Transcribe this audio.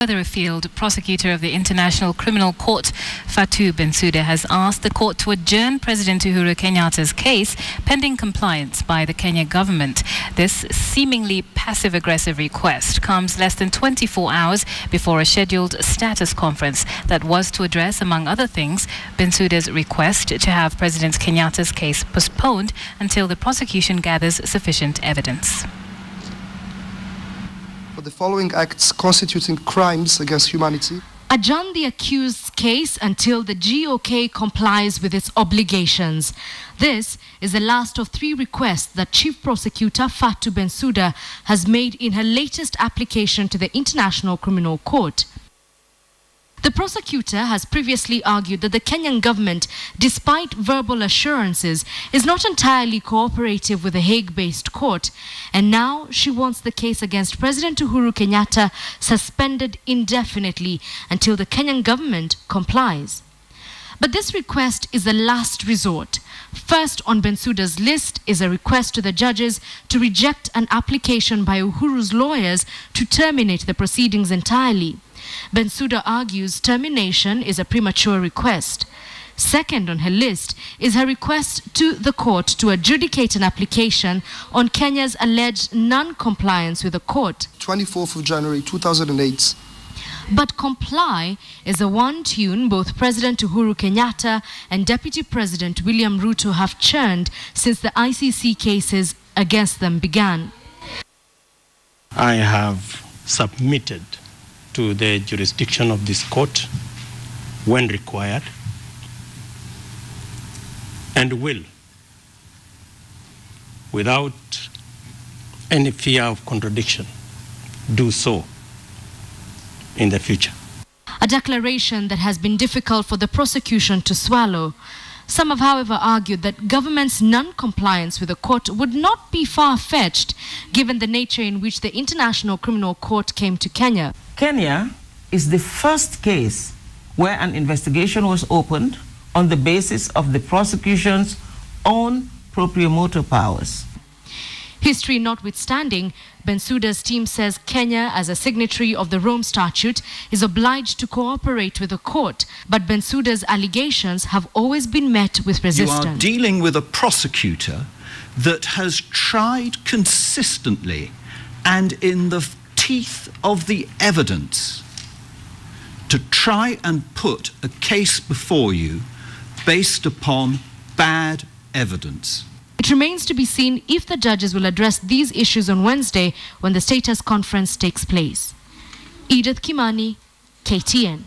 Further afield, Prosecutor of the International Criminal Court, Fatou Bensouda, has asked the court to adjourn President Uhuru Kenyatta's case pending compliance by the Kenya government. This seemingly passive-aggressive request comes less than 24 hours before a scheduled status conference that was to address, among other things, Bensouda's request to have President Kenyatta's case postponed until the prosecution gathers sufficient evidence. For the following acts constituting crimes against humanity. Adjourn the accused's case until the GOK complies with its obligations. This is the last of 3 requests that Chief Prosecutor Fatou Bensouda has made in her latest application to the International Criminal Court. The prosecutor has previously argued that the Kenyan government, despite verbal assurances, is not entirely cooperative with the Hague-based court, and now she wants the case against President Uhuru Kenyatta suspended indefinitely until the Kenyan government complies. But this request is the last resort. First on Bensouda's list is a request to the judges to reject an application by Uhuru's lawyers to terminate the proceedings entirely. Bensouda argues termination is a premature request. Second on her list is her request to the court to adjudicate an application on Kenya's alleged non-compliance with the court. 24th of January 2008. But comply is a one tune both President Uhuru Kenyatta and Deputy President William Ruto have churned since the ICC cases against them began. I have submitted to the jurisdiction of this court when required, and will, without any fear of contradiction, do so in the future. A declaration that has been difficult for the prosecution to swallow. Some have, however, argued that government's non-compliance with the court would not be far-fetched, given the nature in which the International Criminal Court came to Kenya. Kenya is the first case where an investigation was opened on the basis of the prosecution's own propriemotor powers. History notwithstanding, Bensouda's team says Kenya, as a signatory of the Rome Statute, is obliged to cooperate with the court, but Bensouda's allegations have always been met with resistance. You are dealing with a prosecutor that has tried consistently and in the teeth of the evidence to try and put a case before you based upon bad evidence. It remains to be seen if the judges will address these issues on Wednesday when the status conference takes place. Edith Kimani, KTN.